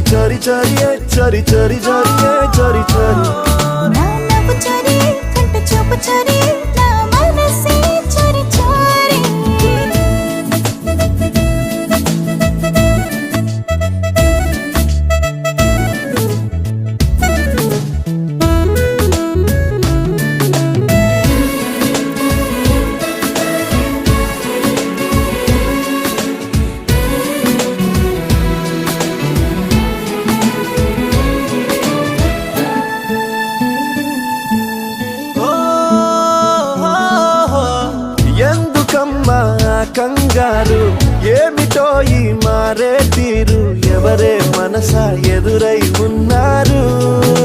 చరి చరి చరి చరి చరి చరి చరి చరి నా నవ్వు చరి కంట చూపు చరి నా మనసే చరి చరి ఎందుకమ్మా కంగారు ఏమిటో ఈ మారే తీరు ఎవరే మనసా ఎదురై ఉన్నారు